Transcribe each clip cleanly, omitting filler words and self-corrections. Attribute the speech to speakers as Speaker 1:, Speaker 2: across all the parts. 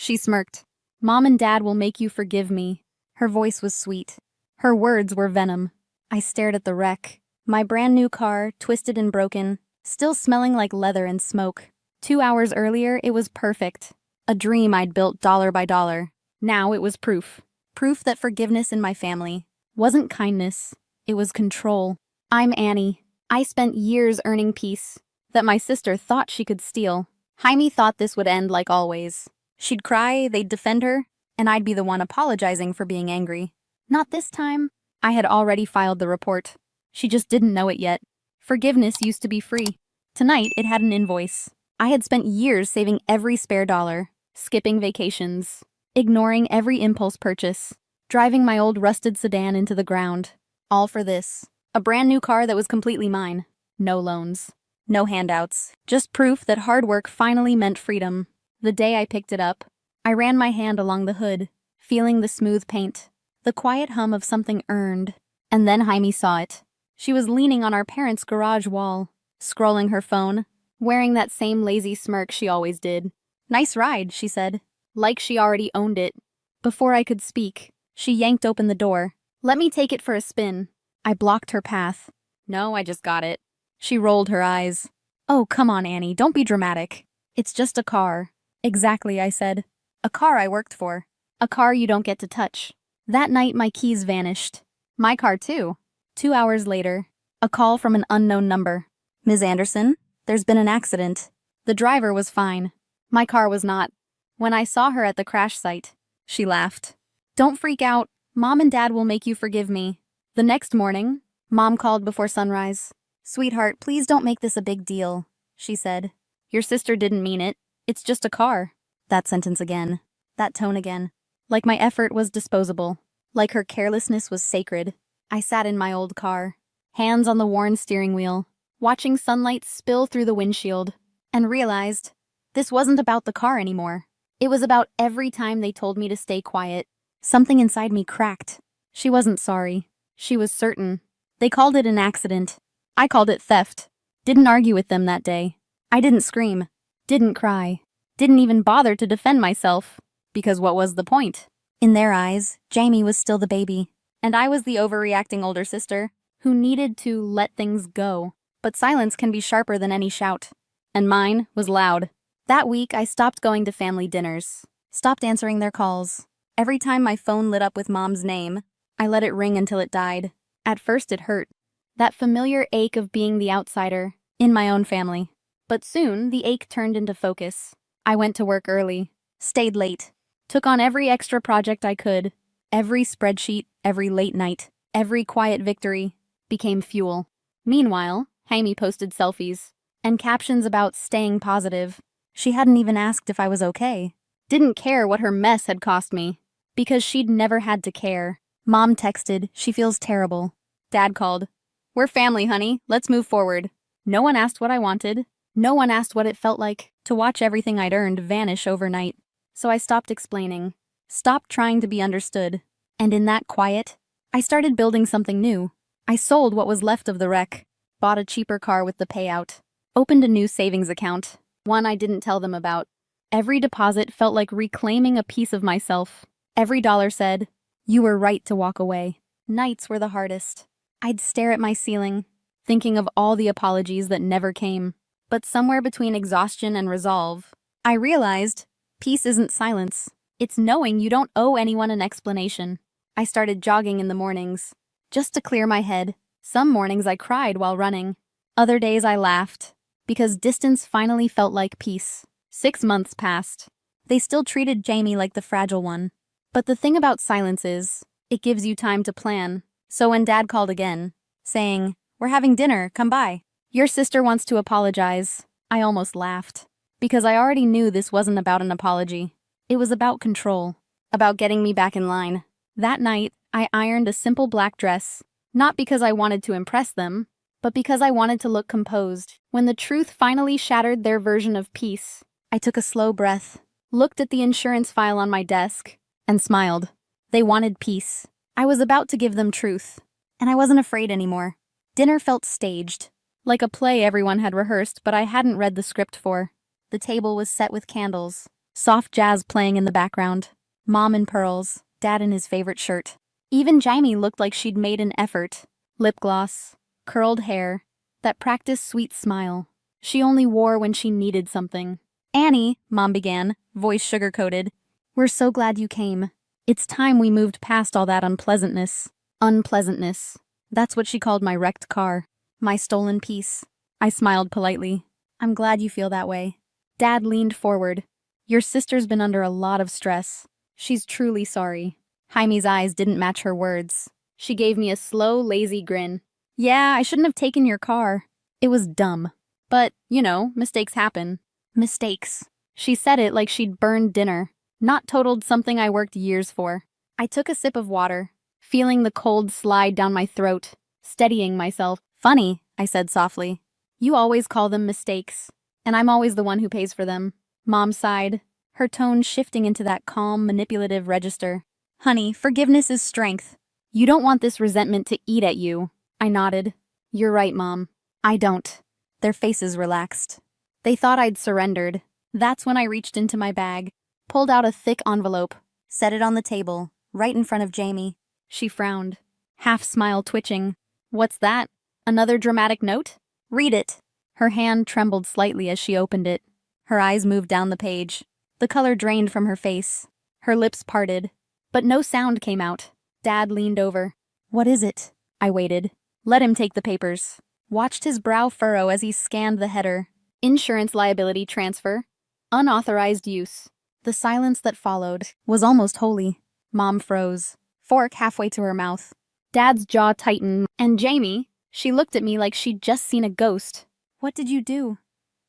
Speaker 1: She smirked. Mom and Dad will make you forgive me. Her voice was sweet. Her words were venom. I stared at the wreck. My brand new car, twisted and broken, still smelling like leather and smoke. 2 hours earlier, it was perfect. A dream I'd built dollar by dollar. Now it was proof. Proof that forgiveness in my family wasn't kindness, it was control. I'm Annie. I spent years earning peace that my sister thought she could steal. Jaime thought this would end like always. She'd cry, they'd defend her, and I'd be the one apologizing for being angry. Not this time. I had already filed the report. She just didn't know it yet. Forgiveness used to be free. Tonight, it had an invoice. I had spent years saving every spare dollar, skipping vacations, ignoring every impulse purchase, driving my old rusted sedan into the ground. All for this. A brand new car that was completely mine. No loans. No handouts. Just proof that hard work finally meant freedom. The day I picked it up, I ran my hand along the hood, feeling the smooth paint, the quiet hum of something earned. And then Jaime saw it. She was leaning on our parents' garage wall, scrolling her phone, wearing that same lazy smirk she always did. "Nice ride," she said, like she already owned it. Before I could speak, she yanked open the door. "Let me take it for a spin." I blocked her path. "No, I just got it." She rolled her eyes. "Oh, come on, Annie, don't be dramatic. It's just a car." "Exactly," I said. "A car I worked for. A car you don't get to touch." That night, my keys vanished. My car, too. 2 hours later, a call from an unknown number. "Ms. Anderson, there's been an accident." The driver was fine. My car was not. When I saw her at the crash site, she laughed. "Don't freak out. Mom and Dad will make you forgive me." The next morning, Mom called before sunrise. "Sweetheart, please don't make this a big deal," she said. "Your sister didn't mean it. It's just a car." That sentence again. That tone again. Like my effort was disposable. Like her carelessness was sacred. I sat in my old car, hands on the worn steering wheel, watching sunlight spill through the windshield, and realized this wasn't about the car anymore. It was about every time they told me to stay quiet. Something inside me cracked. She wasn't sorry. She was certain. They called it an accident. I called it theft. Didn't argue with them that day. I didn't scream. Didn't cry. Didn't even bother to defend myself. Because what was the point? In their eyes, Jamie was still the baby. And I was the overreacting older sister who needed to let things go. But silence can be sharper than any shout. And mine was loud. That week, I stopped going to family dinners. Stopped answering their calls. Every time my phone lit up with Mom's name, I let it ring until it died. At first it hurt. That familiar ache of being the outsider in my own family. But soon, the ache turned into focus. I went to work early, stayed late, took on every extra project I could. Every spreadsheet, every late night, every quiet victory became fuel. Meanwhile, Jaime posted selfies and captions about staying positive. She hadn't even asked if I was okay. Didn't care what her mess had cost me. Because she'd never had to care. Mom texted, "She feels terrible." Dad called, "We're family, honey. Let's move forward." No one asked what I wanted. No one asked what it felt like to watch everything I'd earned vanish overnight. So I stopped explaining. Stopped trying to be understood. And in that quiet, I started building something new. I sold what was left of the wreck. Bought a cheaper car with the payout. Opened a new savings account. One I didn't tell them about. Every deposit felt like reclaiming a piece of myself. Every dollar said, "You were right to walk away." Nights were the hardest. I'd stare at my ceiling, thinking of all the apologies that never came. But somewhere between exhaustion and resolve, I realized peace isn't silence. It's knowing you don't owe anyone an explanation. I started jogging in the mornings, just to clear my head. Some mornings I cried while running. Other days I laughed, because distance finally felt like peace. 6 months passed. They still treated Jamie like the fragile one. But the thing about silence is, it gives you time to plan. So when Dad called again, saying, "We're having dinner, come by. Your sister wants to apologize," I almost laughed. Because I already knew this wasn't about an apology. It was about control. About getting me back in line. That night, I ironed a simple black dress. Not because I wanted to impress them, but because I wanted to look composed. When the truth finally shattered their version of peace, I took a slow breath, looked at the insurance file on my desk, and smiled. They wanted peace. I was about to give them truth. And I wasn't afraid anymore. Dinner felt staged. Like a play everyone had rehearsed, but I hadn't read the script for. The table was set with candles. Soft jazz playing in the background. Mom in pearls, Dad in his favorite shirt. Even Jamie looked like she'd made an effort. Lip gloss, curled hair, that practiced sweet smile. She only wore when she needed something. "Annie," Mom began, voice sugar-coated. "We're so glad you came. It's time we moved past all that unpleasantness." Unpleasantness. That's what she called my wrecked car. My stolen piece. I smiled politely. "I'm glad you feel that way." Dad leaned forward. "Your sister's been under a lot of stress. She's truly sorry." Jaime's eyes didn't match her words. She gave me a slow, lazy grin. "Yeah, I shouldn't have taken your car. It was dumb. But, mistakes happen." Mistakes. She said it like she'd burned dinner, not totaled something I worked years for. I took a sip of water, feeling the cold slide down my throat, steadying myself. "Funny," I said softly. "You always call them mistakes, and I'm always the one who pays for them." Mom sighed, her tone shifting into that calm, manipulative register. "Honey, forgiveness is strength. You don't want this resentment to eat at you." I nodded. "You're right, Mom. I don't." Their faces relaxed. They thought I'd surrendered. That's when I reached into my bag, pulled out a thick envelope, set it on the table, right in front of Jamie. She frowned, half-smile twitching. "What's that? Another dramatic note? Read it." Her hand trembled slightly as she opened it. Her eyes moved down the page. The color drained from her face. Her lips parted. But no sound came out. Dad leaned over. "What is it?" I waited. Let him take the papers. Watched his brow furrow as he scanned the header. Insurance liability transfer. Unauthorized use. The silence that followed was almost holy. Mom froze, fork halfway to her mouth. Dad's jaw tightened, and Jamie, she looked at me like she'd just seen a ghost. "What did you do?"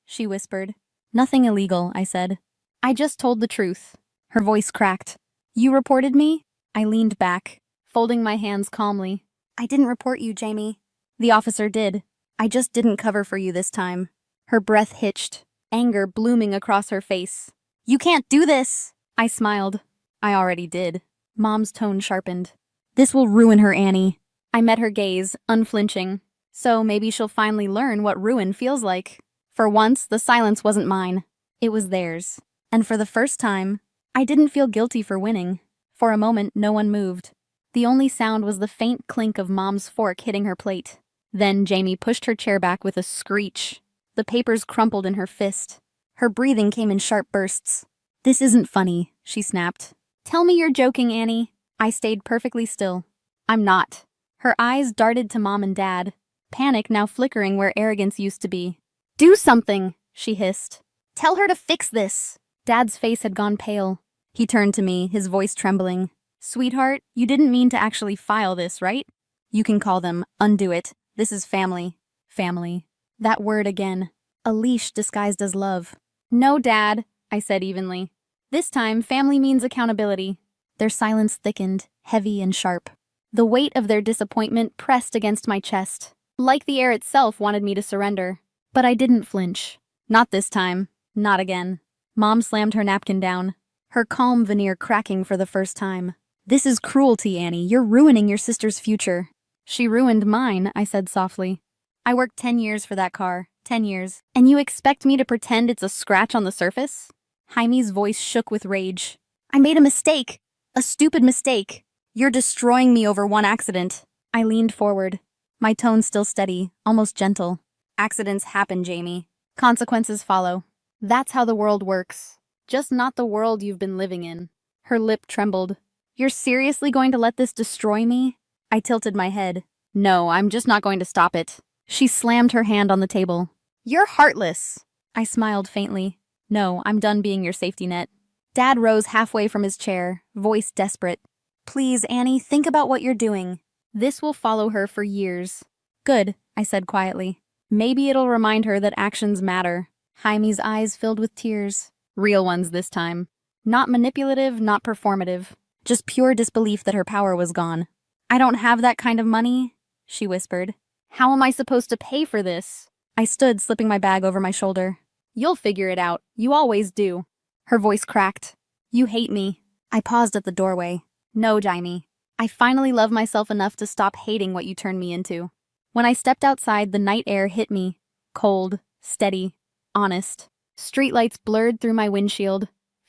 Speaker 1: she whispered. "Nothing illegal," I said. "I just told the truth." Her voice cracked. "You reported me?" I leaned back, folding my hands calmly. "I didn't report you, Jamie." "The officer did. I just didn't cover for you this time." Her breath hitched, anger blooming across her face. "You can't do this!" I smiled. "I already did." Mom's tone sharpened. "This will ruin her, Annie." I met her gaze, unflinching. So maybe she'll finally learn what ruin feels like. For once, the silence wasn't mine. It was theirs. And for the first time, I didn't feel guilty for winning. For a moment, no one moved. The only sound was the faint clink of Mom's fork hitting her plate. Then Jamie pushed her chair back with a screech. The papers crumpled in her fist. Her breathing came in sharp bursts. "This isn't funny," she snapped. "Tell me you're joking, Annie." I stayed perfectly still. "I'm not." Her eyes darted to Mom and Dad, panic now flickering where arrogance used to be. "Do something," she hissed. "Tell her to fix this." Dad's face had gone pale. He turned to me, his voice trembling. "Sweetheart, you didn't mean to actually file this, right? You can call them, undo it. This is family." Family. That word again. A leash disguised as love. "No, Dad," I said evenly. "This time, family means accountability." Their silence thickened, heavy and sharp. The weight of their disappointment pressed against my chest. Like the air itself wanted me to surrender. But I didn't flinch. Not this time. Not again. Mom slammed her napkin down, her calm veneer cracking for the first time. "This is cruelty, Annie. You're ruining your sister's future." "She ruined mine," I said softly. "I worked 10 years for that car. 10 years. And you expect me to pretend it's a scratch on the surface?" Jaime's voice shook with rage. "I made a mistake. A stupid mistake. You're destroying me over one accident." I leaned forward, my tone still steady, almost gentle. "Accidents happen, Jamie. Consequences follow. That's how the world works. Just not the world you've been living in." Her lip trembled. "You're seriously going to let this destroy me?" I tilted my head. "No, I'm just not going to stop it." She slammed her hand on the table. "You're heartless." I smiled faintly. "No, I'm done being your safety net." Dad rose halfway from his chair, voice desperate. "Please, Annie, think about what you're doing. This will follow her for years." "Good," I said quietly. "Maybe it'll remind her that actions matter." Jaime's eyes filled with tears. Real ones this time. Not manipulative, not performative. Just pure disbelief that her power was gone. "I don't have that kind of money," she whispered. "How am I supposed to pay for this?" I stood, slipping my bag over my shoulder. "You'll figure it out. You always do." Her voice cracked. "You hate me." I paused at the doorway. "No, Jaime. I finally love myself enough to stop hating what you turned me into." When I stepped outside, the night air hit me. Cold, steady, honest. Streetlights blurred through my windshield.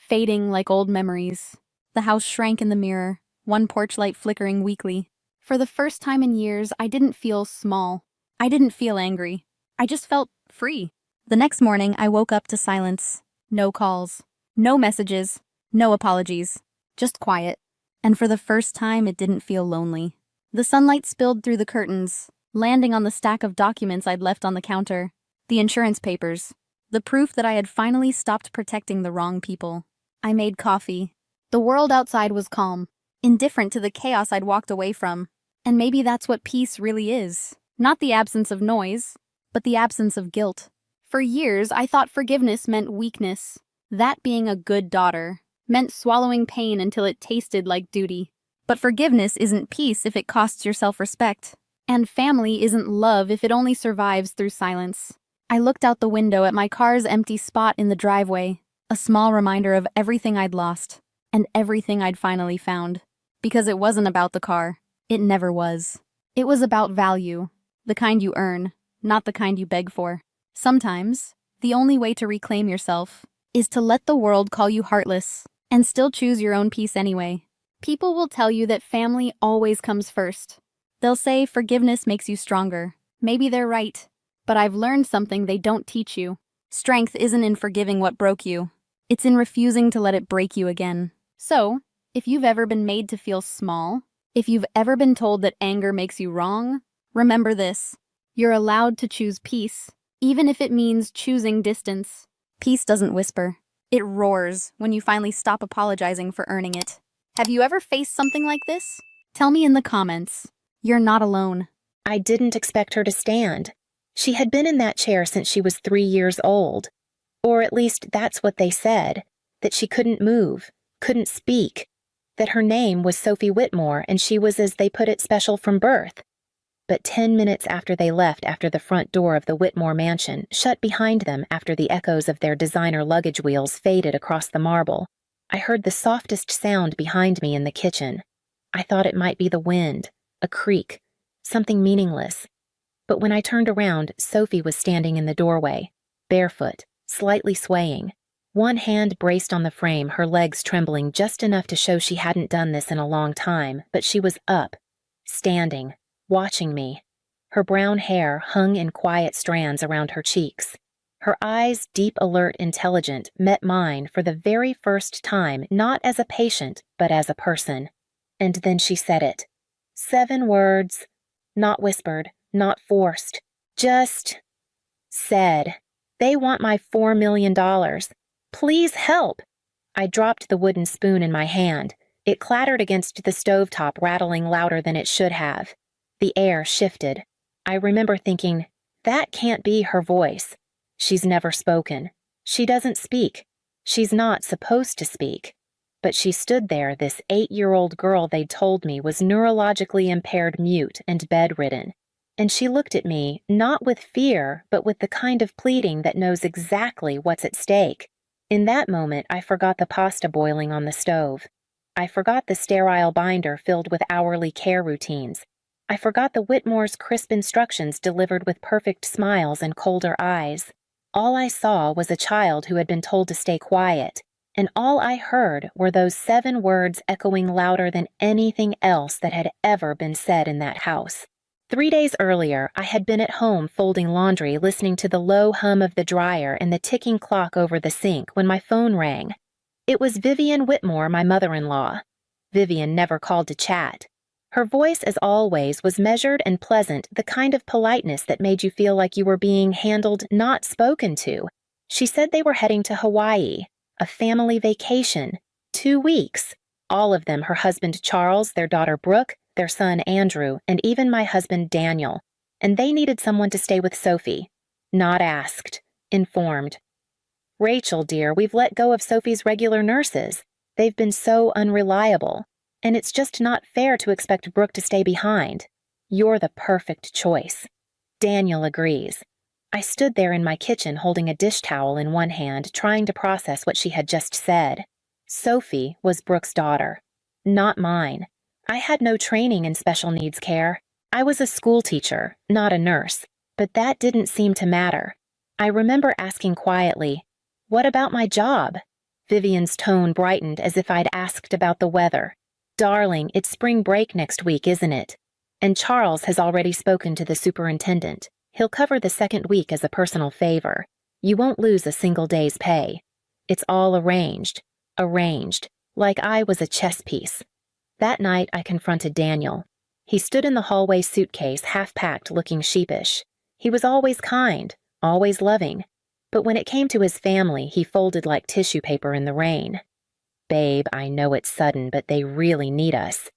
Speaker 1: fading like old memories. The house shrank in the mirror, one porch light flickering weakly. For the first time in years, I didn't feel small. I didn't feel angry. I just felt free. The next morning, I woke up to silence. No calls. No messages. No apologies. Just quiet. And for the first time, it didn't feel lonely. The sunlight spilled through the curtains, landing on the stack of documents I'd left on the counter. The insurance papers. The proof that I had finally stopped protecting the wrong people. I made coffee. The world outside was calm, indifferent to the chaos I'd walked away from. And maybe that's what peace really is. Not the absence of noise, but the absence of guilt. For years, I thought forgiveness meant weakness. That being a good daughter meant swallowing pain until it tasted like duty. But forgiveness isn't peace if it costs your self-respect. And family isn't love if it only survives through silence. I looked out the window at my car's empty spot in the driveway, a small reminder of everything I'd lost, and everything I'd finally found. Because it wasn't about the car. It never was. It was about value, the kind you earn, not the kind you beg for. Sometimes, the only way to reclaim yourself is to let the world call you heartless and still choose your own peace anyway. People will tell you that family always comes first. They'll say forgiveness makes you stronger. Maybe they're right, but I've learned something they don't teach you. Strength isn't in forgiving what broke you. It's in refusing to let it break you again. So, if you've ever been made to feel small, if you've ever been told that anger makes you wrong, remember this. You're allowed to choose peace, even if it means choosing distance. Peace doesn't whisper. It roars when you finally stop apologizing for earning it. Have you ever faced something like this? Tell me in the comments. You're not alone.
Speaker 2: I didn't expect her to stand. She had been in that chair since she was 3 years old. Or at least that's what they said, that she couldn't move, couldn't speak, that her name was Sophie Whitmore and she was, as they put it, special from birth. But 10 minutes after they left after the front door of the Whitmore mansion shut behind them after the echoes of their designer luggage wheels faded across the marble, I heard the softest sound behind me in the kitchen. I thought it might be the wind, a creak, something meaningless. But when I turned around, Sophie was standing in the doorway, barefoot, slightly swaying. One hand braced on the frame, her legs trembling just enough to show she hadn't done this in a long time, but she was up, standing, watching me. Her brown hair hung in quiet strands around her cheeks. Her eyes, deep, alert, intelligent, met mine for the very first time, not as a patient, but as a person. And then she said it. 7 words, not whispered, not forced, just said. They want my $4 million. Please help! I dropped the wooden spoon in my hand. It clattered against the stovetop, rattling louder than it should have. The air shifted. I remember thinking, that can't be her voice. She's never spoken. She doesn't speak. She's not supposed to speak. But she stood there, this 8-year-old girl they'd told me was neurologically impaired, mute, and bedridden. And she looked at me, not with fear, but with the kind of pleading that knows exactly what's at stake. In that moment, I forgot the pasta boiling on the stove. I forgot the sterile binder filled with hourly care routines. I forgot the Whitmore's crisp instructions delivered with perfect smiles and colder eyes. All I saw was a child who had been told to stay quiet, and all I heard were those 7 words echoing louder than anything else that had ever been said in that house. 3 days earlier, I had been at home folding laundry, listening to the low hum of the dryer and the ticking clock over the sink when my phone rang. It was Vivian Whitmore, my mother-in-law. Vivian never called to chat. Her voice, as always, was measured and pleasant, the kind of politeness that made you feel like you were being handled, not spoken to. She said they were heading to Hawaii, a family vacation, 2 weeks. All of them, her husband Charles, their daughter Brooke, their son Andrew, and even my husband Daniel. And they needed someone to stay with Sophie. Not asked. Informed. Rachel, dear, we've let go of Sophie's regular nurses. They've been so unreliable. And it's just not fair to expect Brooke to stay behind. You're the perfect choice. Daniel agrees. I stood there in my kitchen holding a dish towel in one hand, trying to process what she had just said. Sophie was Brooke's daughter, not mine. I had no training in special needs care. I was a school teacher, not a nurse, but that didn't seem to matter. I remember asking quietly, "What about my job?" Vivian's tone brightened as if I'd asked about the weather. Darling, it's spring break next week, isn't it? And Charles has already spoken to the superintendent. He'll cover the second week as a personal favor. You won't lose a single day's pay. It's all arranged, like I was a chess piece. That night I confronted Daniel. He stood in the hallway, suitcase half-packed, looking sheepish. He was always kind, always loving. But when it came to his family, he folded like tissue paper in the rain. Babe, I know it's sudden, but they really need us.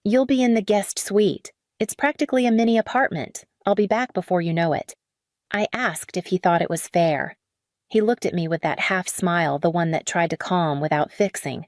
Speaker 2: You'll be in the guest suite. It's practically a mini apartment. I'll be back before you know it. I asked if he thought it was fair. He looked at me with that half smile, the one that tried to calm without fixing.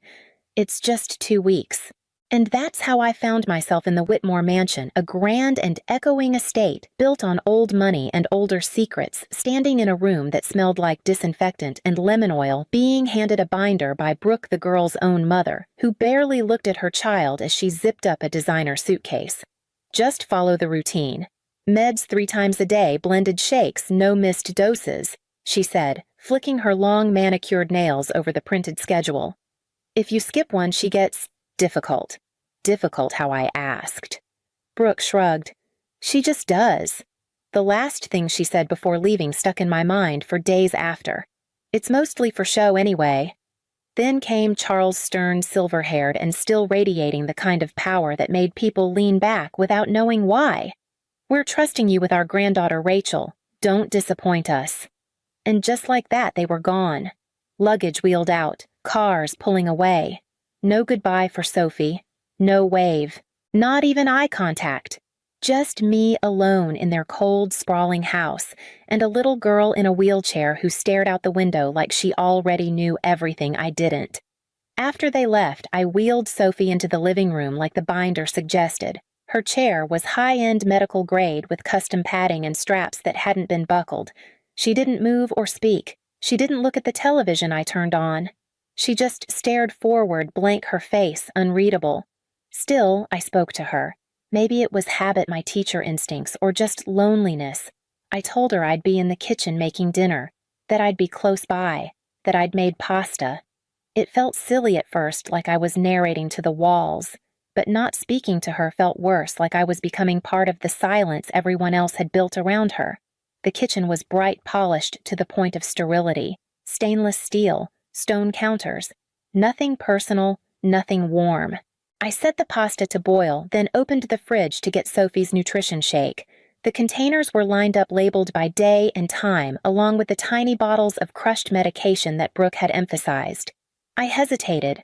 Speaker 2: It's just 2 weeks. And that's how I found myself in the Whitmore mansion, a grand and echoing estate built on old money and older secrets, standing in a room that smelled like disinfectant and lemon oil, being handed a binder by Brooke, the girl's own mother, who barely looked at her child as she zipped up a designer suitcase. Just follow the routine. Meds 3 times a day, blended shakes, no missed doses, she said, flicking her long manicured nails over the printed schedule. If you skip one, she gets difficult. Difficult how I asked. Brooke shrugged. She just does. The last thing she said before leaving stuck in my mind for days after. It's mostly for show anyway. Then came Charles Stern, silver-haired and still radiating the kind of power that made people lean back without knowing why. We're trusting you with our granddaughter Rachel. Don't disappoint us. And just like that, they were gone. Luggage wheeled out, cars pulling away. No goodbye for Sophie. No wave. Not even eye contact. Just me alone in their cold, sprawling house, and a little girl in a wheelchair who stared out the window like she already knew everything I didn't. After they left, I wheeled Sophie into the living room like the binder suggested. Her chair was high-end medical grade with custom padding and straps that hadn't been buckled. She didn't move or speak. She didn't look at the television I turned on. She just stared forward, blank, her face unreadable. Still, I spoke to her. Maybe it was habit, my teacher instincts, or just loneliness. I told her I'd be in the kitchen making dinner, that I'd be close by, that I'd made pasta. It felt silly at first, like I was narrating to the walls, but not speaking to her felt worse, like I was becoming part of the silence everyone else had built around her. The kitchen was bright, polished to the point of sterility, stainless steel, stone counters. Nothing personal, nothing warm. I set the pasta to boil, then opened the fridge to get Sophie's nutrition shake. The containers were lined up labeled by day and time, along with the tiny bottles of crushed medication that Brooke had emphasized. I hesitated.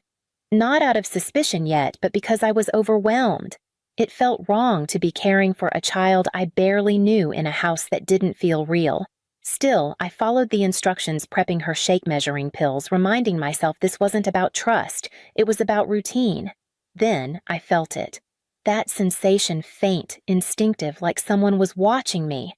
Speaker 2: Not out of suspicion yet, but because I was overwhelmed. It felt wrong to be caring for a child I barely knew in a house that didn't feel real. Still, I followed the instructions, prepping her shake measuring pills, reminding myself this wasn't about trust, it was about routine. Then I felt it. That sensation, faint, instinctive, like someone was watching me.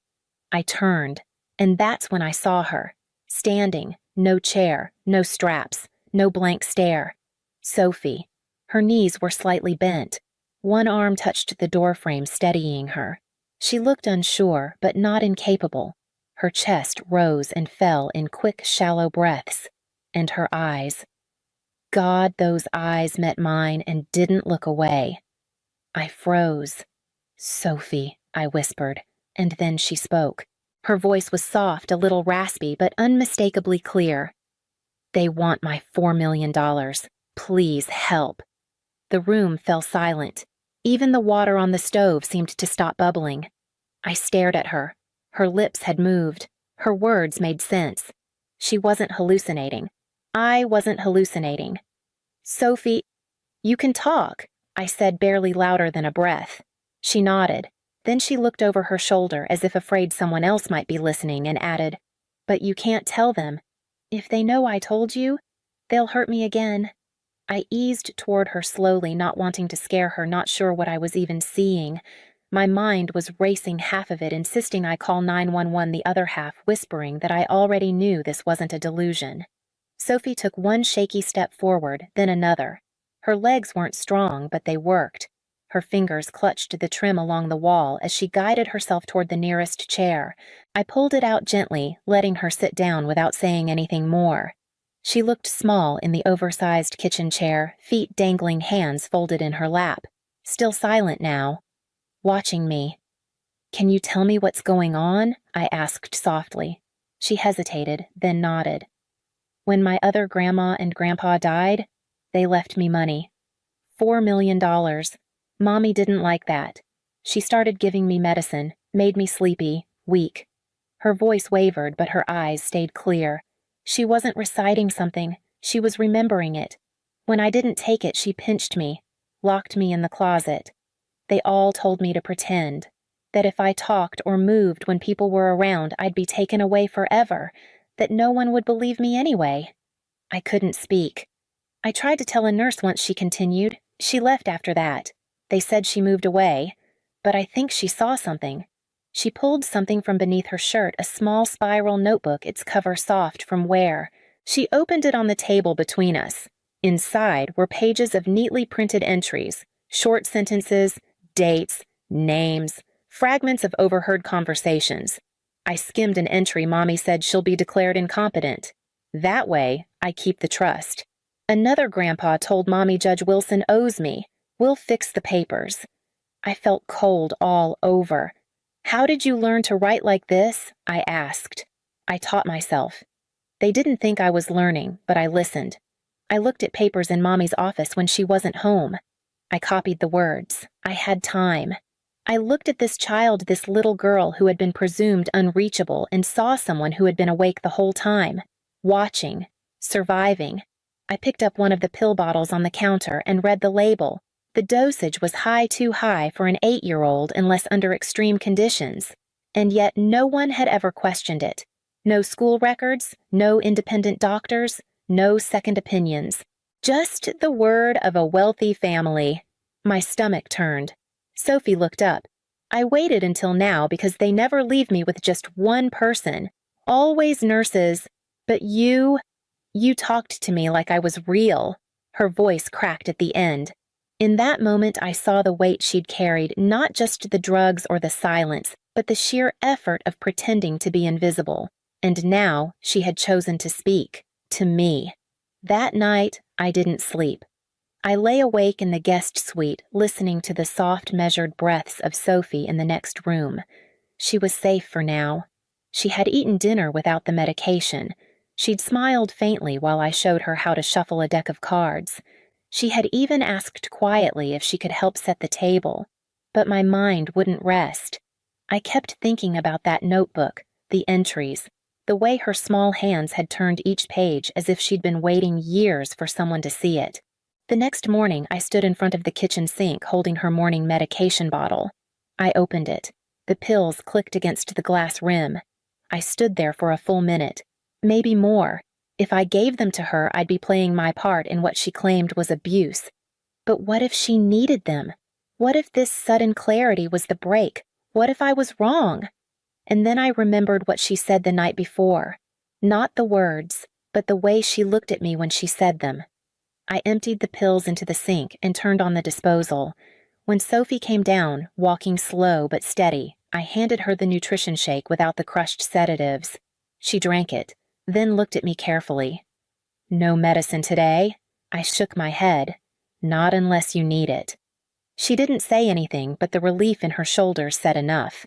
Speaker 2: I turned, and that's when I saw her. Standing, no chair, no straps, no blank stare. Sophie. Her knees were slightly bent. One arm touched the doorframe, steadying her. She looked unsure, but not incapable. Her chest rose and fell in quick, shallow breaths. And her eyes. God, those eyes met mine and didn't look away. I froze. Sophie, I whispered, and then she spoke. Her voice was soft, a little raspy, but unmistakably clear. They want my $4 million. Please help. The room fell silent. Even the water on the stove seemed to stop bubbling. I stared at her. Her lips had moved. Her words made sense. She wasn't hallucinating. I wasn't hallucinating. Sophie, you can talk, I said, barely louder than a breath. She nodded. Then she looked over her shoulder as if afraid someone else might be listening and added, "But you can't tell them. If they know I told you, they'll hurt me again." I eased toward her slowly, not wanting to scare her, not sure what I was even seeing. My mind was racing, half of it insisting I call 911, the other half whispering that I already knew this wasn't a delusion. Sophie took one shaky step forward, then another. Her legs weren't strong, but they worked. Her fingers clutched the trim along the wall as she guided herself toward the nearest chair. I pulled it out gently, letting her sit down without saying anything more. She looked small in the oversized kitchen chair, feet dangling, hands folded in her lap. Still silent now, watching me. "Can you tell me what's going on?" I asked softly. She hesitated, then nodded. "When my other grandma and grandpa died, they left me money. $4 million. Mommy didn't like that. She started giving me medicine, made me sleepy, weak." Her voice wavered, but her eyes stayed clear. She wasn't reciting something, she was remembering it. "When I didn't take it, she pinched me, locked me in the closet. They all told me to pretend, that if I talked or moved when people were around, I'd be taken away forever, that no one would believe me anyway." I couldn't speak. "I tried to tell a nurse once," she continued. "She left after that. They said she moved away, but I think she saw something." She pulled something from beneath her shirt, a small spiral notebook, its cover soft from wear. She opened it on the table between us. Inside were pages of neatly printed entries, short sentences, dates, names, fragments of overheard conversations. I skimmed an entry. Mommy said she'll be declared incompetent. That way, I keep the trust. Another grandpa told Mommy Judge Wilson owes me. We'll fix the papers. I felt cold all over. "How did you learn to write like this?" I asked. I taught myself. They didn't think I was learning, but I listened. I looked at papers in Mommy's office when she wasn't home. I copied the words. I had time. I looked at this child, this little girl who had been presumed unreachable, and saw someone who had been awake the whole time, watching, surviving. I picked up one of the pill bottles on the counter and read the label. The dosage was too high for an 8-year-old unless under extreme conditions, and yet no one had ever questioned it. No school records, no independent doctors, no second opinions. Just the word of a wealthy family. My stomach turned. Sophie looked up. "I waited until now because they never leave me with just one person. Always nurses. But you talked to me like I was real." Her voice cracked at the end. In that moment, I saw the weight she'd carried, not just the drugs or the silence, but the sheer effort of pretending to be invisible. And now she had chosen to speak, to me. That night, I didn't sleep. I lay awake in the guest suite, listening to the soft, measured breaths of Sophie in the next room. She was safe for now. She had eaten dinner without the medication. She'd smiled faintly while I showed her how to shuffle a deck of cards. She had even asked quietly if she could help set the table, but my mind wouldn't rest. I kept thinking about that notebook, the entries, the way her small hands had turned each page as if she'd been waiting years for someone to see it. The next morning, I stood in front of the kitchen sink holding her morning medication bottle. I opened it. The pills clicked against the glass rim. I stood there for a full minute, maybe more. If I gave them to her, I'd be playing my part in what she claimed was abuse. But what if she needed them? What if this sudden clarity was the break? What if I was wrong? And then I remembered what she said the night before. Not the words, but the way she looked at me when she said them. I emptied the pills into the sink and turned on the disposal. When Sophie came down, walking slow but steady, I handed her the nutrition shake without the crushed sedatives. She drank it, then looked at me carefully. "No medicine today?" I shook my head. "Not unless you need it." She didn't say anything, but the relief in her shoulders said enough.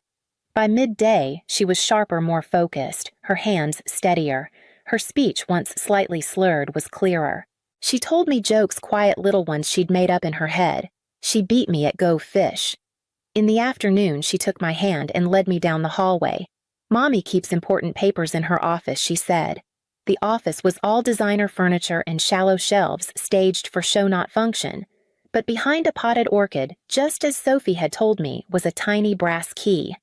Speaker 2: By midday, she was sharper, more focused, her hands steadier. Her speech, once slightly slurred, was clearer. She told me jokes, quiet little ones she'd made up in her head. She beat me at Go Fish. In the afternoon, she took my hand and led me down the hallway. "Mommy keeps important papers in her office," she said. The office was all designer furniture and shallow shelves staged for show not function. But behind a potted orchid, just as Sophie had told me, was a tiny brass key.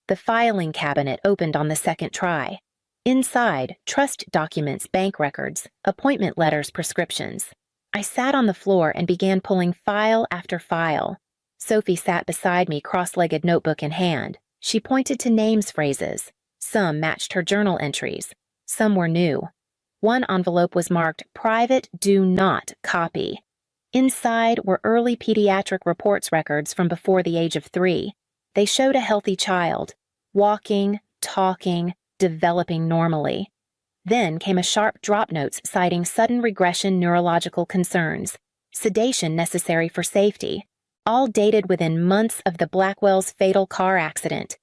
Speaker 2: The filing cabinet opened on the second try. Inside, trust documents, bank records, appointment letters, prescriptions. I sat on the floor and began pulling file after file. Sophie sat beside me, cross-legged, notebook in hand. She pointed to names phrases. Some matched her journal entries. Some were new. One envelope was marked, "Private, do not copy." Inside were early pediatric reports records from before the age of 3. They showed a healthy child, walking, talking, developing normally. Then came a sharp drop notes citing sudden regression neurological concerns, sedation necessary for safety, all dated within months of the Blackwell's fatal car accident.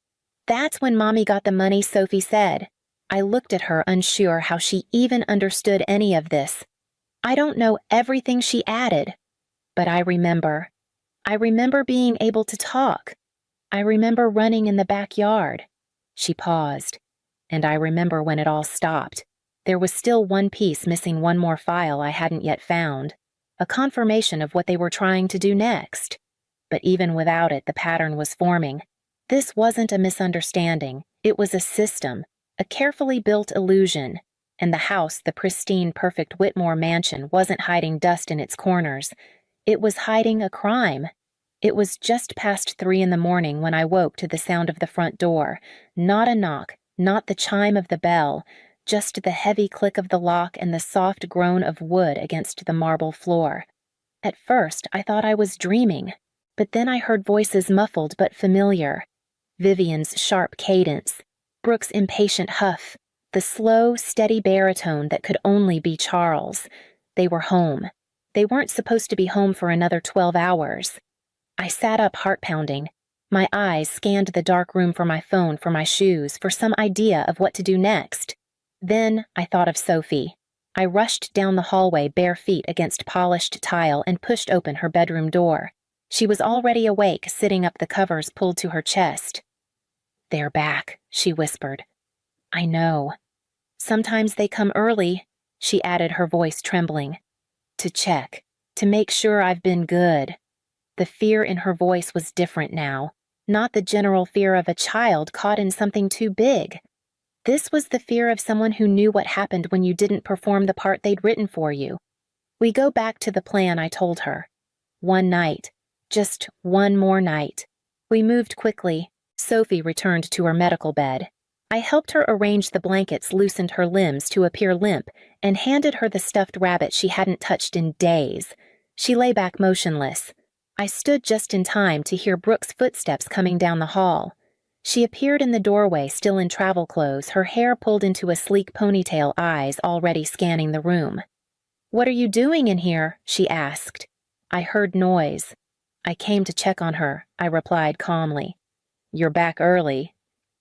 Speaker 2: That's when Mommy got the money, Sophie said. I looked at her, unsure how she even understood any of this. I don't know everything she added, but I remember. I remember being able to talk. I remember running in the backyard. She paused, and I remember when it all stopped. There was still one piece missing, one more file I hadn't yet found, a confirmation of what they were trying to do next. But even without it, the pattern was forming. This wasn't a misunderstanding. It was a system, a carefully built illusion. And the house, the pristine, perfect Whitmore mansion, wasn't hiding dust in its corners. It was hiding a crime. It was just past 3 a.m. when I woke to the sound of the front door. Not a knock, not the chime of the bell, just the heavy click of the lock and the soft groan of wood against the marble floor. At first, I thought I was dreaming, but then I heard voices muffled but familiar. Vivian's sharp cadence, Brooke's impatient huff, the slow, steady baritone that could only be Charles. They were home. They weren't supposed to be home for another 12 hours. I sat up, heart pounding. My eyes scanned the dark room for my phone, for my shoes, for some idea of what to do next. Then I thought of Sophie. I rushed down the hallway, bare feet against polished tile, and pushed open her bedroom door. She was already awake, sitting up, the covers pulled to her chest. "They're back," she whispered. "I know. Sometimes they come early," she added, her voice trembling. "To check, to make sure I've been good." The fear in her voice was different now, not the general fear of a child caught in something too big. This was the fear of someone who knew what happened when you didn't perform the part they'd written for you. "We go back to the plan," I told her. "One night. Just one more night." We moved quickly. Sophie returned to her medical bed. I helped her arrange the blankets, loosened her limbs to appear limp, and handed her the stuffed rabbit she hadn't touched in days. She lay back motionless. I stood just in time to hear Brooke's footsteps coming down the hall. She appeared in the doorway, still in travel clothes, her hair pulled into a sleek ponytail, eyes already scanning the room. "What are you doing in here?" she asked. I heard noise. "I came to check on her," I replied calmly. "You're back early."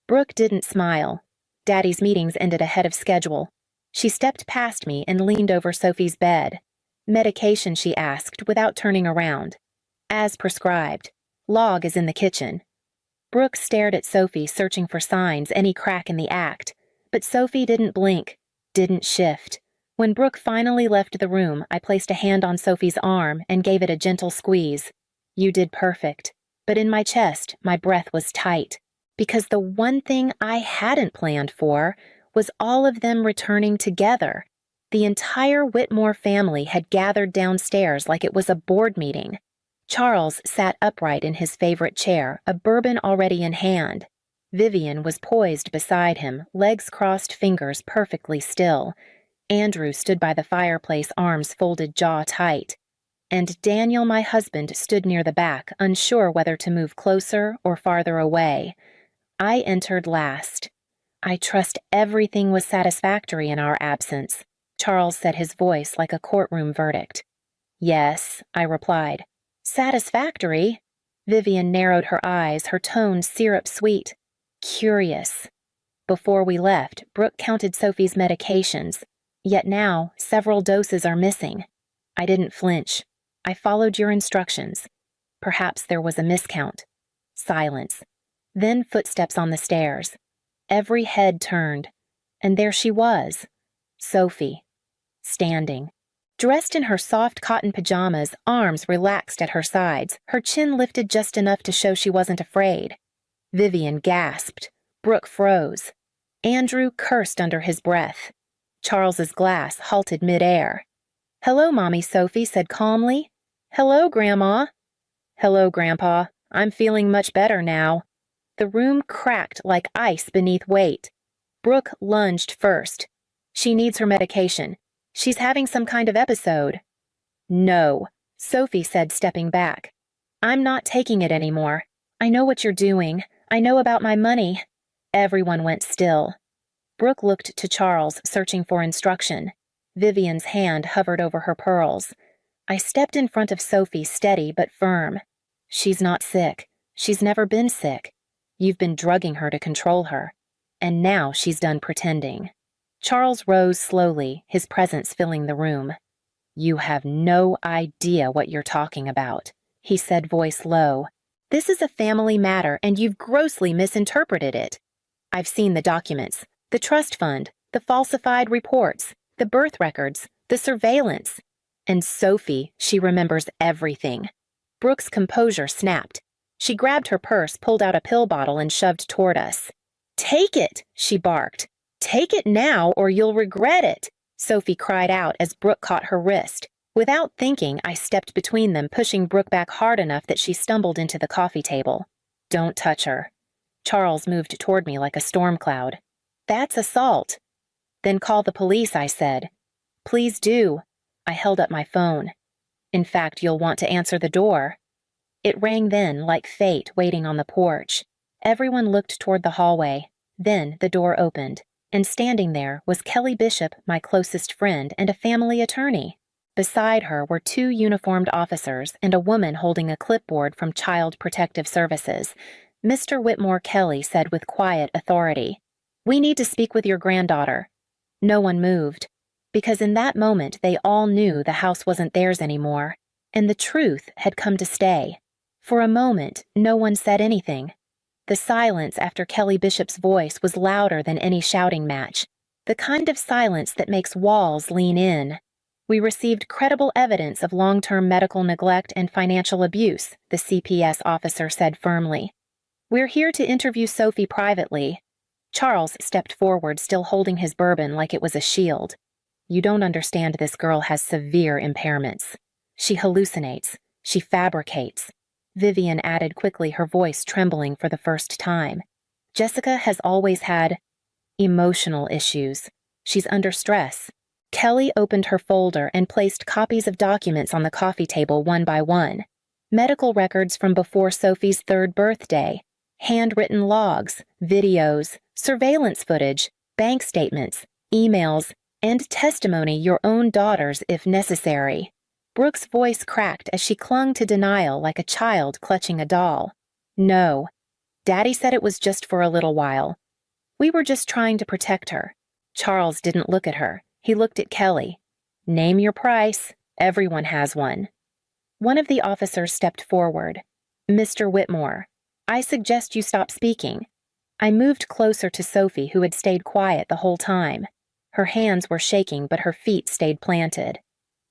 Speaker 2: Brooke didn't smile. Daddy's meetings ended ahead of schedule. She stepped past me and leaned over Sophie's bed. "Medication?" she asked, without turning around. "As prescribed. Log is in the kitchen." Brooke stared at Sophie, searching for signs, any crack in the act. But Sophie didn't blink, didn't shift. When Brooke finally left the room, I placed a hand on Sophie's arm and gave it a gentle squeeze. "You did perfect." But in my chest, my breath was tight. Because the one thing I hadn't planned for was all of them returning together. The entire Whitmore family had gathered downstairs like it was a board meeting. Charles sat upright in his favorite chair, a bourbon already in hand. Vivian was poised beside him, legs crossed, fingers perfectly still. Andrew stood by the fireplace, arms folded, jaw tight. And Daniel, my husband, stood near the back, unsure whether to move closer or farther away. I entered last. "I trust everything was satisfactory in our absence," Charles said, his voice like a courtroom verdict. "Yes," I replied. "Satisfactory?" Vivian narrowed her eyes, her tone syrup-sweet. "Curious." Before we left, Brooke counted Sophie's medications. Yet now, several doses are missing. I didn't flinch. I followed your instructions. Perhaps there was a miscount. Silence. Then footsteps on the stairs. Every head turned. And there she was. Sophie. Standing. Dressed in her soft cotton pajamas, arms relaxed at her sides, her chin lifted just enough to show she wasn't afraid. Vivian gasped. Brooke froze. Andrew cursed under his breath. Charles's glass halted mid-air. "Hello, Mommy," Sophie said calmly. "Hello, Grandma." "Hello, Grandpa. I'm feeling much better now." The room cracked like ice beneath weight. Brooke lunged first. "She needs her medication. She's having some kind of episode." "No," Sophie said, stepping back. "I'm not taking it anymore. I know what you're doing. I know about my money." Everyone went still. Brooke looked to Charles, searching for instruction. Vivian's hand hovered over her pearls. I stepped in front of Sophie, steady but firm. She's not sick. She's never been sick. You've been drugging her to control her. And now she's done pretending. Charles rose slowly, his presence filling the room. You have no idea what you're talking about, he said, voice low. This is a family matter, and you've grossly misinterpreted it. I've seen the documents, the trust fund, the falsified reports, the birth records, the surveillance. And Sophie, she remembers everything. Brooke's composure snapped. She grabbed her purse, pulled out a pill bottle, and shoved toward us. Take it, she barked. Take it now, or you'll regret it, Sophie cried out as Brooke caught her wrist. Without thinking, I stepped between them, pushing Brooke back hard enough that she stumbled into the coffee table. Don't touch her. Charles moved toward me like a storm cloud. That's assault. Then call the police, I said. Please do. I held up my phone. In fact, you'll want to answer the door. It rang then, like fate waiting on the porch. Everyone looked toward the hallway. Then the door opened, and standing there was Kelly Bishop, my closest friend, and a family attorney. Beside her were 2 uniformed officers and a woman holding a clipboard from Child Protective Services. Mr. Whitmore Kelly said with quiet authority, "We need to speak with your granddaughter." No one moved, because in that moment they all knew the house wasn't theirs anymore, and the truth had come to stay. For a moment, no one said anything. The silence after Kelly Bishop's voice was louder than any shouting match, the kind of silence that makes walls lean in. We received credible evidence of long-term medical neglect and financial abuse, the CPS officer said firmly. We're here to interview Sophie privately. Charles stepped forward, still holding his bourbon like it was a shield. You don't understand, this girl has severe impairments. She hallucinates. She fabricates. Vivian added quickly, her voice trembling for the first time. Jessica has always had emotional issues. She's under stress. Kelly opened her folder and placed copies of documents on the coffee table one by one. Medical records from before Sophie's 3rd birthday, handwritten logs, videos, surveillance footage, bank statements, emails, and testimony, your own daughter's if necessary. Brooke's voice cracked as she clung to denial like a child clutching a doll. No. Daddy said it was just for a little while. We were just trying to protect her. Charles didn't look at her. He looked at Kelly. Name your price. Everyone has one. One of the officers stepped forward. Mr. Whitmore, I suggest you stop speaking. I moved closer to Sophie, who had stayed quiet the whole time. Her hands were shaking, but her feet stayed planted.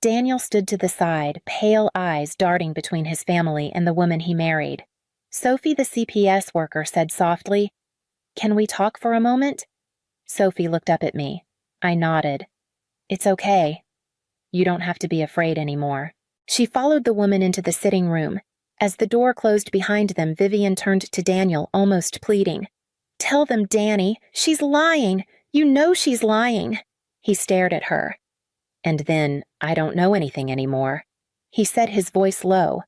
Speaker 2: Daniel stood to the side, pale eyes darting between his family and the woman he married. Sophie, the CPS worker, said softly, "Can we talk for a moment?" Sophie looked up at me. I nodded. It's okay. You don't have to be afraid anymore. She followed the woman into the sitting room. As the door closed behind them, Vivian turned to Daniel, almost pleading. Tell them, Danny, she's lying. You know she's lying. He stared at her. And then, I don't know anything anymore. He said, his voice low.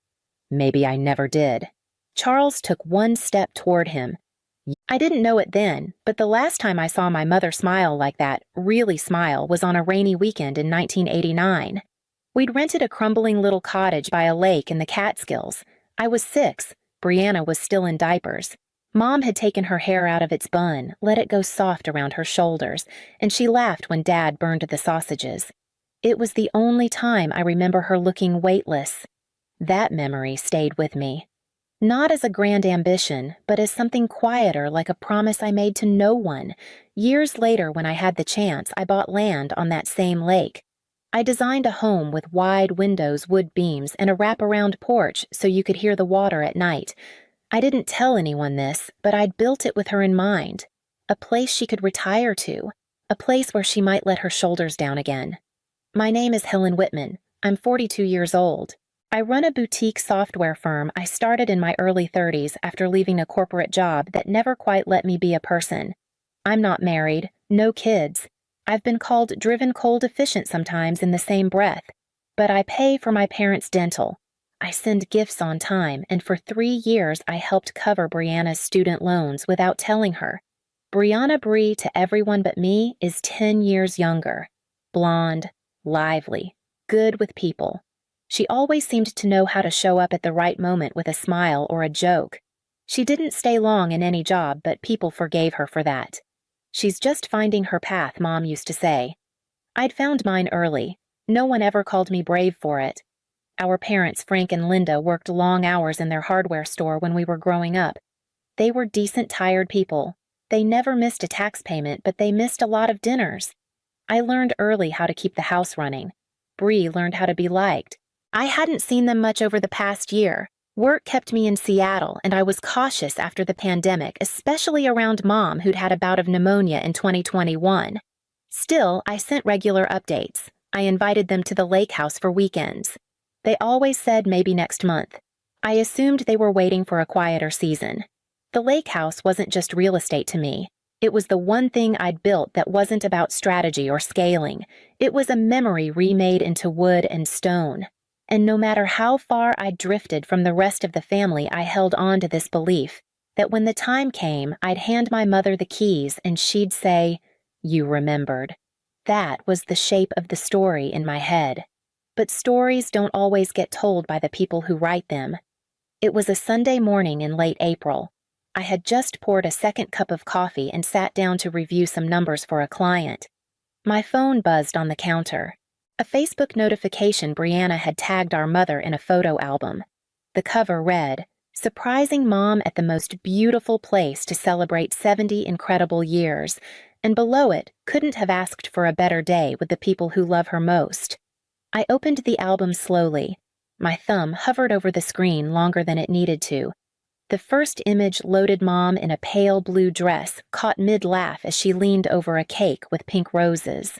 Speaker 2: Maybe I never did. Charles took one step toward him. I didn't know it then, but the last time I saw my mother smile like that, really smile, was on a rainy weekend in 1989. We'd rented a crumbling little cottage by a lake in the Catskills. I was 6. Brianna was still in diapers. Mom had taken her hair out of its bun, let it go soft around her shoulders, and she laughed when Dad burned the sausages. It was the only time I remember her looking weightless. That memory stayed with me. Not as a grand ambition, but as something quieter, like a promise I made to no one. Years later, when I had the chance, I bought land on that same lake. I designed a home with wide windows, wood beams, and a wraparound porch so you could hear the water at night. I didn't tell anyone this, but I'd built it with her in mind. A place she could retire to. A place where she might let her shoulders down again. My name is Helen Whitman. I'm 42 years old. I run a boutique software firm I started in my early 30s after leaving a corporate job that never quite let me be a person. I'm not married, no kids. I've been called driven cold efficient sometimes in the same breath. But I pay for my parents' dental. I send gifts on time, and for 3 years I helped cover Brianna's student loans without telling her. Brianna Bree, to everyone but me, is 10 years younger. Blonde, lively, good with people. She always seemed to know how to show up at the right moment with a smile or a joke. She didn't stay long in any job, but people forgave her for that. She's just finding her path, Mom used to say. I'd found mine early. No one ever called me brave for it. Our parents, Frank and Linda, worked long hours in their hardware store when we were growing up. They were decent, tired people. They never missed a tax payment, but they missed a lot of dinners. I learned early how to keep the house running. Bree learned how to be liked. I hadn't seen them much over the past year. Work kept me in Seattle, and I was cautious after the pandemic, especially around Mom, who'd had a bout of pneumonia in 2021. Still, I sent regular updates. I invited them to the lake house for weekends. They always said maybe next month. I assumed they were waiting for a quieter season. The lake house wasn't just real estate to me. It was the one thing I'd built that wasn't about strategy or scaling. It was a memory remade into wood and stone. And no matter how far I drifted from the rest of the family, I held on to this belief that when the time came, I'd hand my mother the keys and she'd say, "You remembered." That was the shape of the story in my head. But stories don't always get told by the people who write them. It was a Sunday morning in late April. I had just poured a second cup of coffee and sat down to review some numbers for a client. My phone buzzed on the counter. A Facebook notification Brianna had tagged our mother in a photo album. The cover read, "Surprising Mom at the most beautiful place to celebrate 70 incredible years," and below it, couldn't have asked for a better day with the people who love her most. I opened the album slowly. My thumb hovered over the screen longer than it needed to. The first image loaded Mom in a pale blue dress, caught mid-laugh as she leaned over a cake with pink roses.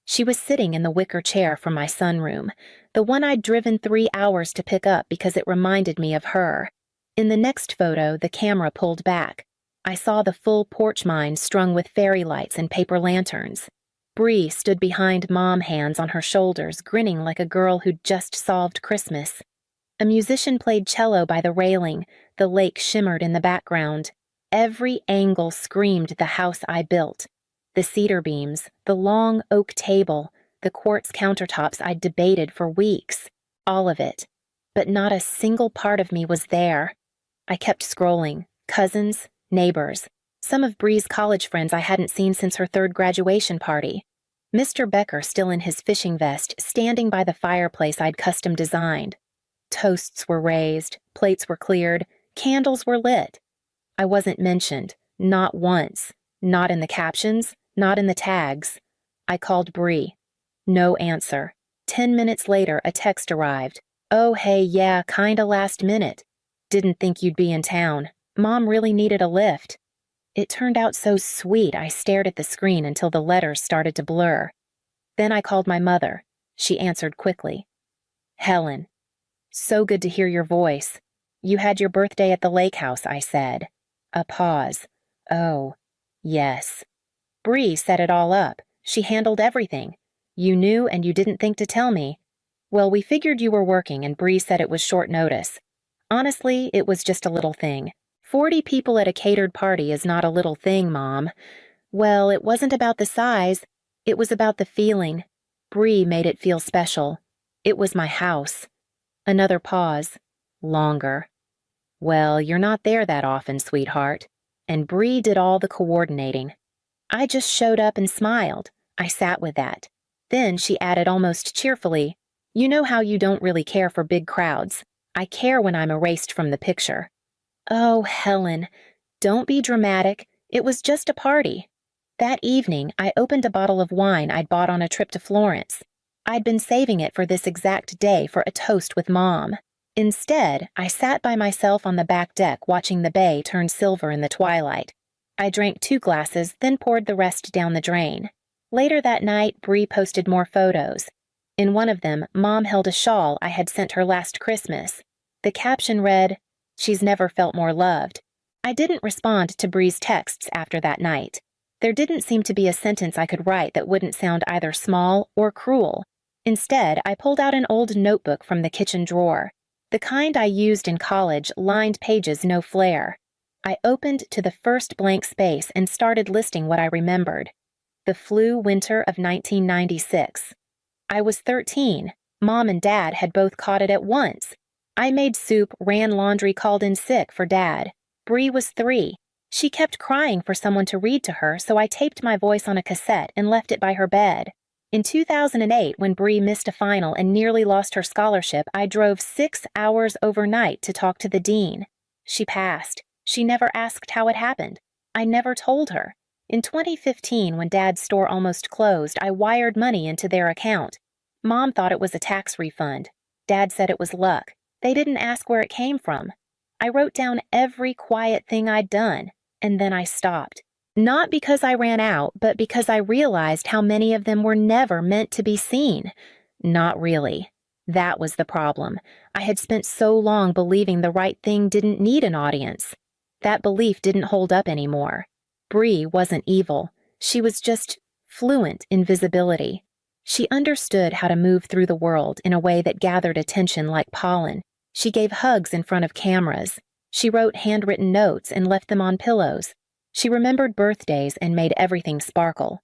Speaker 2: She was sitting in the wicker chair from my sunroom, the one I'd driven 3 hours to pick up because it reminded me of her. In the next photo, the camera pulled back. I saw the full porch mine strung with fairy lights and paper lanterns. Bree stood behind Mom, hands on her shoulders, grinning like a girl who'd just solved Christmas. A musician played cello by the railing. The lake shimmered in the background. Every angle screamed the house I built. The cedar beams, the long oak table, the quartz countertops I'd debated for weeks. All of it. But not a single part of me was there. I kept scrolling. Cousins, neighbors. Some of Bree's college friends I hadn't seen since her 3rd graduation party. Mr. Becker still in his fishing vest, standing by the fireplace I'd custom designed. Toasts were raised, plates were cleared, candles were lit. I wasn't mentioned, not once, not in the captions, not in the tags. I called Bree. No answer. 10 minutes later, a text arrived. "Oh, hey, yeah, kinda last minute. Didn't think you'd be in town. Mom really needed a lift." It turned out so sweet I stared at the screen until the letters started to blur. Then I called my mother. She answered quickly. "Helen. So good to hear your voice. You had your birthday at the lake house," I said. A pause. "Oh, yes." "Bree set it all up. She handled everything. You knew and you didn't think to tell me. Well, we figured you were working and Bree said it was short notice. Honestly, it was just a little thing. 40 people at a catered party is not a little thing, Mom." Well, it wasn't about the size. It was about the feeling. Bree made it feel special. It was my house. Another pause. Longer. "Well, you're not there that often, sweetheart." And Bree did all the coordinating. I just showed up and smiled. I sat with that. Then she added almost cheerfully, "You know how you don't really care for big crowds. I care when I'm erased from the picture." Oh, Helen, don't be dramatic. It was just a party. That evening, I opened a bottle of wine I'd bought on a trip to Florence. I'd been saving it for this exact day for a toast with Mom. Instead, I sat by myself on the back deck watching the bay turn silver in the twilight. I drank 2 glasses, then poured the rest down the drain. Later that night, Bree posted more photos. In one of them, Mom held a shawl I had sent her last Christmas. The caption read, "She's never felt more loved." I didn't respond to Bree's texts after that night. There didn't seem to be a sentence I could write that wouldn't sound either small or cruel. Instead, I pulled out an old notebook from the kitchen drawer. The kind I used in college, lined pages no flair. I opened to the first blank space and started listing what I remembered. The flu winter of 1996. I was 13. Mom and Dad had both caught it at once. I made soup, ran laundry, called in sick for Dad. Bree was 3. She kept crying for someone to read to her, so I taped my voice on a cassette and left it by her bed. In 2008, when Bree missed a final and nearly lost her scholarship, I drove 6 hours overnight to talk to the dean. She passed. She never asked how it happened. I never told her. In 2015, when Dad's store almost closed, I wired money into their account. Mom thought it was a tax refund. Dad said it was luck. They didn't ask where it came from. I wrote down every quiet thing I'd done, and then I stopped. Not because I ran out, but because I realized how many of them were never meant to be seen. Not really. That was the problem. I had spent so long believing the right thing didn't need an audience. That belief didn't hold up anymore. Bree wasn't evil. She was just fluent in visibility. She understood how to move through the world in a way that gathered attention like pollen. She gave hugs in front of cameras. She wrote handwritten notes and left them on pillows. She remembered birthdays and made everything sparkle.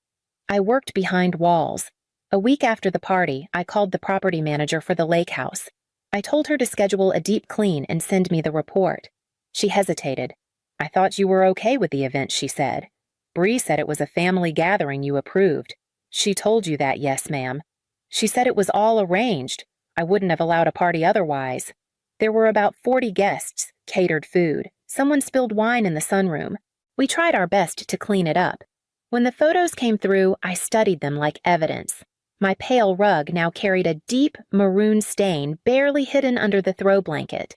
Speaker 2: I worked behind walls. A week after the party, I called the property manager for the lake house. I told her to schedule a deep clean and send me the report. She hesitated. "I thought you were okay with the event," she said. "Bree said it was a family gathering you approved." "She told you that, yes, ma'am." "She said it was all arranged. I wouldn't have allowed a party otherwise." There were about 40 guests, catered food. Someone spilled wine in the sunroom. We tried our best to clean it up. When the photos came through, I studied them like evidence. My pale rug now carried a deep maroon stain barely hidden under the throw blanket.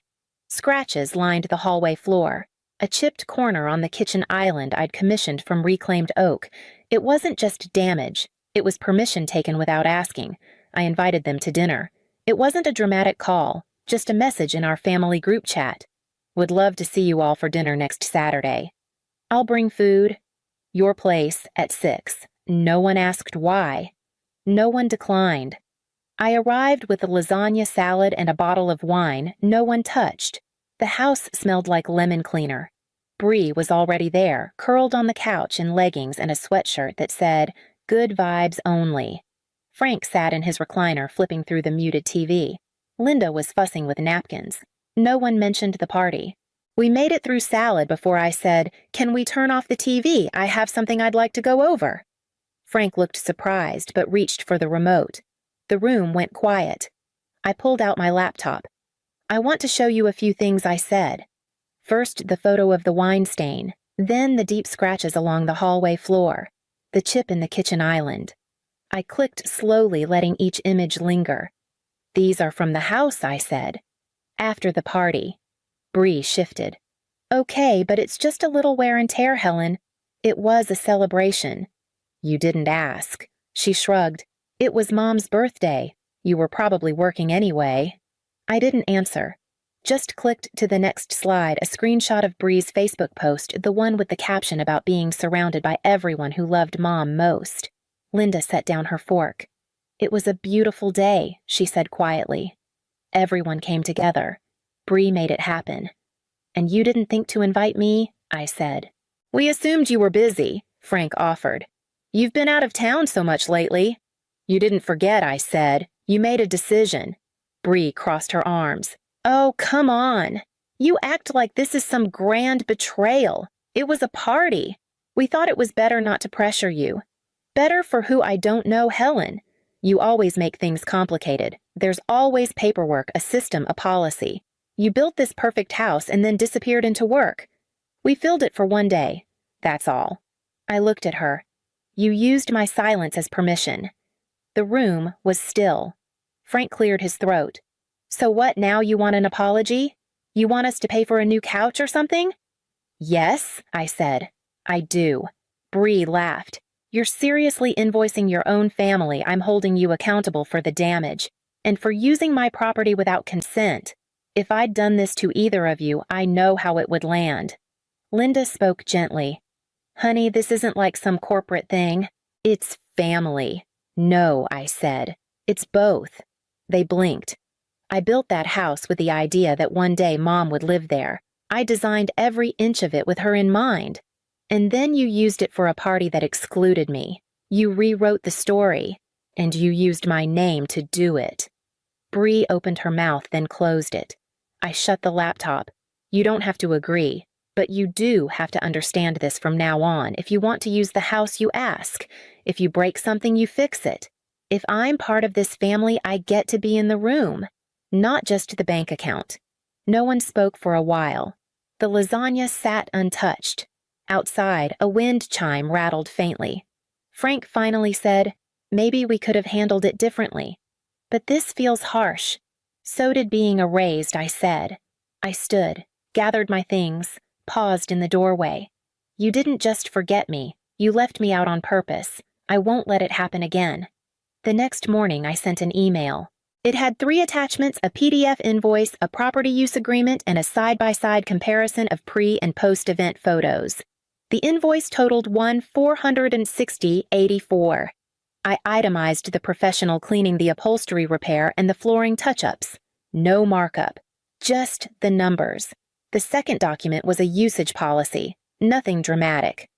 Speaker 2: Scratches lined the hallway floor. A chipped corner on the kitchen island I'd commissioned from reclaimed oak. It wasn't just damage. It was permission taken without asking. I invited them to dinner. It wasn't a dramatic call, just a message in our family group chat. "Would love to see you all for dinner next Saturday. I'll bring food. Your place at 6. No one asked why. No one declined. I arrived with a lasagna salad and a bottle of wine no one touched. The house smelled like lemon cleaner. Bree was already there, curled on the couch in leggings and a sweatshirt that said, "Good vibes only." Frank sat in his recliner flipping through the muted TV. Linda was fussing with napkins. No one mentioned the party. We made it through salad before I said, "Can we turn off the TV? I have something I'd like to go over." Frank looked surprised but reached for the remote. The room went quiet. I pulled out my laptop. "I want to show you a few things," I said. First, the photo of the wine stain, then the deep scratches along the hallway floor, the chip in the kitchen island. I clicked slowly, letting each image linger. "These are from the house," I said. "After the party." Bree shifted. "Okay, but it's just a little wear and tear, Helen. It was a celebration." "You didn't ask." She shrugged. "It was Mom's birthday. You were probably working anyway." I didn't answer. Just clicked to the next slide, a screenshot of Bree's Facebook post, the one with the caption about being surrounded by everyone who loved Mom most. Linda set down her fork. "It was a beautiful day," she said quietly. "Everyone came together. Bree made it happen." "And you didn't think to invite me?" I said. "We assumed you were busy," Frank offered. "You've been out of town so much lately." "You didn't forget," I said. "You made a decision." Bree crossed her arms. "Oh, come on. You act like this is some grand betrayal. It was a party. We thought it was better not to pressure you. Better for who I don't know, Helen. You always make things complicated. There's always paperwork, a system, a policy. You built this perfect house and then disappeared into work. We filled it for one day. That's all." I looked at her. "You used my silence as permission." The room was still. Frank cleared his throat. "So what now, you want an apology? You want us to pay for a new couch or something?" "Yes," I said. "I do." Bree laughed. "You're seriously invoicing your own family. I'm holding you accountable for the damage. And for using my property without consent. If I'd done this to either of you, I know how it would land." Linda spoke gently. "Honey, this isn't like some corporate thing. It's family." "No," I said. "It's both." They blinked. "I built that house with the idea that one day Mom would live there. I designed every inch of it with her in mind. And then you used it for a party that excluded me. You rewrote the story, and you used my name to do it." Bree opened her mouth, then closed it. I shut the laptop. "You don't have to agree, but you do have to understand this from now on. If you want to use the house, you ask. If you break something, you fix it. If I'm part of this family, I get to be in the room, not just the bank account." No one spoke for a while. The lasagna sat untouched. Outside, a wind chime rattled faintly. Frank finally said, "Maybe we could have handled it differently. But this feels harsh." "So did being erased," I said. I stood, gathered my things, paused in the doorway. "You didn't just forget me. You left me out on purpose. I won't let it happen again." The next morning, I sent an email. It had 3 attachments: a PDF invoice, a property use agreement, and a side-by-side comparison of pre- and post-event photos. The invoice totaled $1,460.84. I itemized the professional cleaning, the upholstery repair, and the flooring touch-ups. No markup, just the numbers. The second document was a usage policy, nothing dramatic.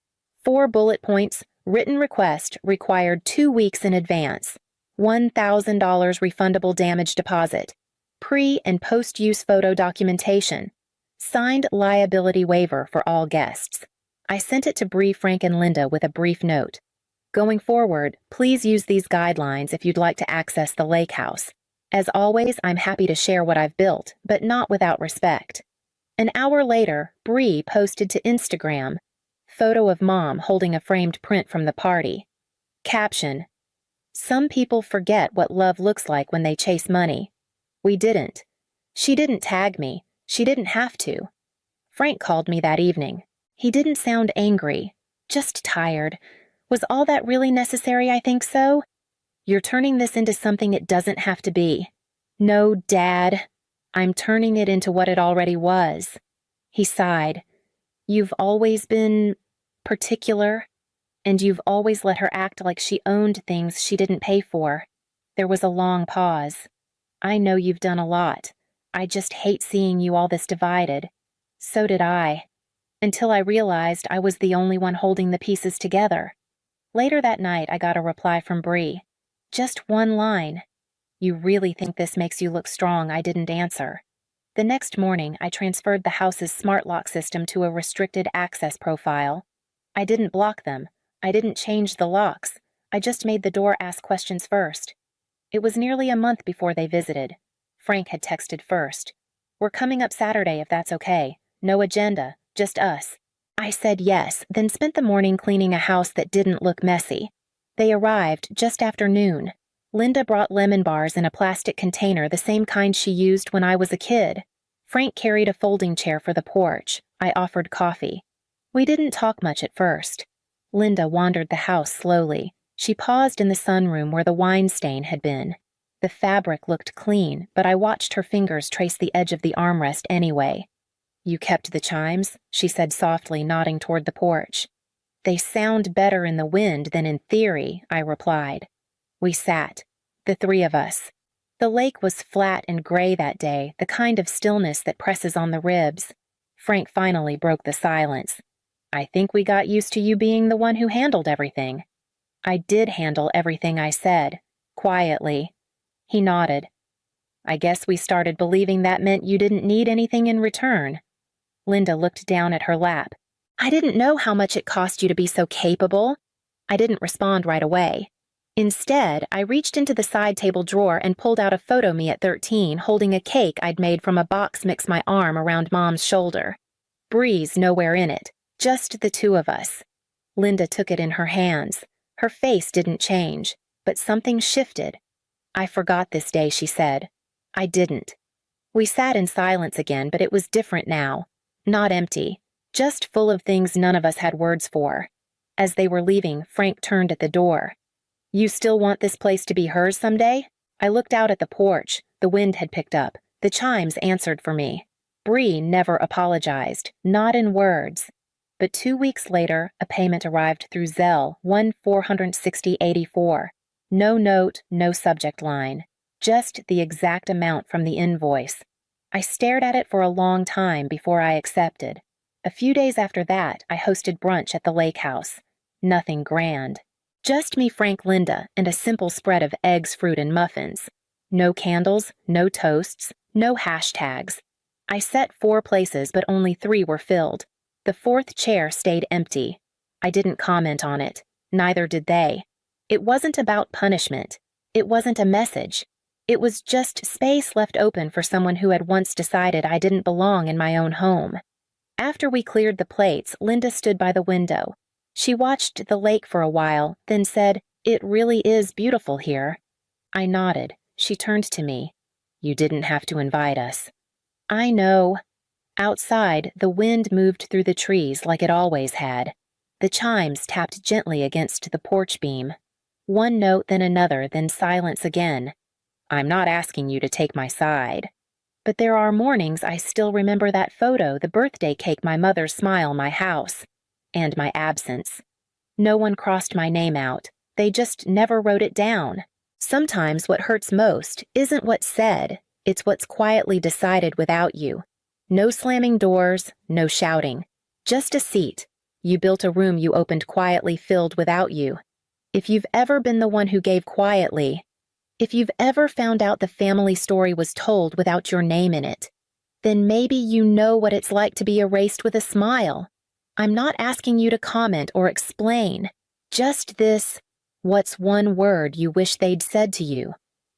Speaker 2: 4 bullet points: written request required 2 weeks in advance, $1,000 refundable damage deposit, pre- and post-use photo documentation, signed liability waiver for all guests. I sent it to Bree, Frank, and Linda with a brief note. "Going forward, please use these guidelines if you'd like to access the lake house. As always, I'm happy to share what I've built, but not without respect." An hour later, Bree posted to Instagram, photo of Mom holding a framed print from the party. Caption: "Some people forget what love looks like when they chase money. We didn't. She didn't tag me. She didn't have to." Frank called me that evening. He didn't sound angry, just tired. "Was all that really necessary? I think so. You're turning this into something it doesn't have to be." "No, Dad. I'm turning it into what it already was." He sighed. "You've always been particular, and you've always let her act like she owned things she didn't pay for." There was a long pause. "I know you've done a lot. I just hate seeing you all this divided." So did I. Until I realized I was the only one holding the pieces together. Later that night, I got a reply from Bree. Just one line. "You really think this makes you look strong?" I didn't answer. The next morning, I transferred the house's smart lock system to a restricted access profile. I didn't block them. I didn't change the locks. I just made the door ask questions first. It was nearly a month before they visited. Frank had texted first. "We're coming up Saturday if that's okay. No agenda, just us." I said yes, then spent the morning cleaning a house that didn't look messy. They arrived just after noon. Linda brought lemon bars in a plastic container, the same kind she used when I was a kid. Frank carried a folding chair for the porch. I offered coffee. We didn't talk much at first. Linda wandered the house slowly. She paused in the sunroom where the wine stain had been. The fabric looked clean, but I watched her fingers trace the edge of the armrest anyway. "You kept the chimes?" she said softly, nodding toward the porch. "They sound better in the wind than in theory," I replied. We sat, the 3 of us. The lake was flat and gray that day, the kind of stillness that presses on the ribs. Frank finally broke the silence. "I think we got used to you being the one who handled everything." "I did handle everything," I said, quietly. He nodded. "I guess we started believing that meant you didn't need anything in return." Linda looked down at her lap. "I didn't know how much it cost you to be so capable." I didn't respond right away. Instead, I reached into the side table drawer and pulled out a photo me at 13 holding a cake I'd made from a box, mixed my arm around Mom's shoulder. Bree's nowhere in it, just the 2 of us. Linda took it in her hands. Her face didn't change, but something shifted. "I forgot this day," she said. I didn't. We sat in silence again, but it was different now. Not empty, just full of things none of us had words for. As they were leaving, Frank turned at the door. "You still want this place to be hers someday?" I looked out at the porch. The wind had picked up. The chimes answered for me. Bree never apologized, not in words. But 2 weeks later, a payment arrived through Zelle, $1,460.84. No note, no subject line. Just the exact amount from the invoice. I stared at it for a long time before I accepted. A few days after that, I hosted brunch at the lake house. Nothing grand. Just me, Frank, Linda, and a simple spread of eggs, fruit, and muffins. No candles, no toasts, no hashtags. I set 4 places, but only 3 were filled. The 4th chair stayed empty. I didn't comment on it. Neither did they. It wasn't about punishment. It wasn't a message. It was just space left open for someone who had once decided I didn't belong in my own home. After we cleared the plates, Linda stood by the window. She watched the lake for a while, then said, "It really is beautiful here." I nodded. She turned to me. "You didn't have to invite us." "I know." Outside, the wind moved through the trees like it always had. The chimes tapped gently against the porch beam. One note, then another, then silence again. "I'm not asking you to take my side. But there are mornings I still remember that photo, the birthday cake, my mother's smile, my house, and my absence. No one crossed my name out. They just never wrote it down. Sometimes what hurts most isn't what's said, it's what's quietly decided without you. No slamming doors, no shouting. Just a seat. You built a room you opened quietly, filled without you. If you've ever been the one who gave quietly, if you've ever found out the family story was told without your name in it, then maybe you know what it's like to be erased with a smile. I'm not asking you to comment or explain. Just this, what's one word you wish they'd said to you?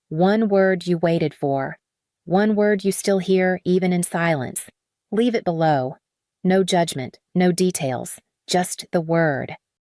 Speaker 2: One word you waited for. One word you still hear even in silence. Leave it below. No judgment, no details, just the word.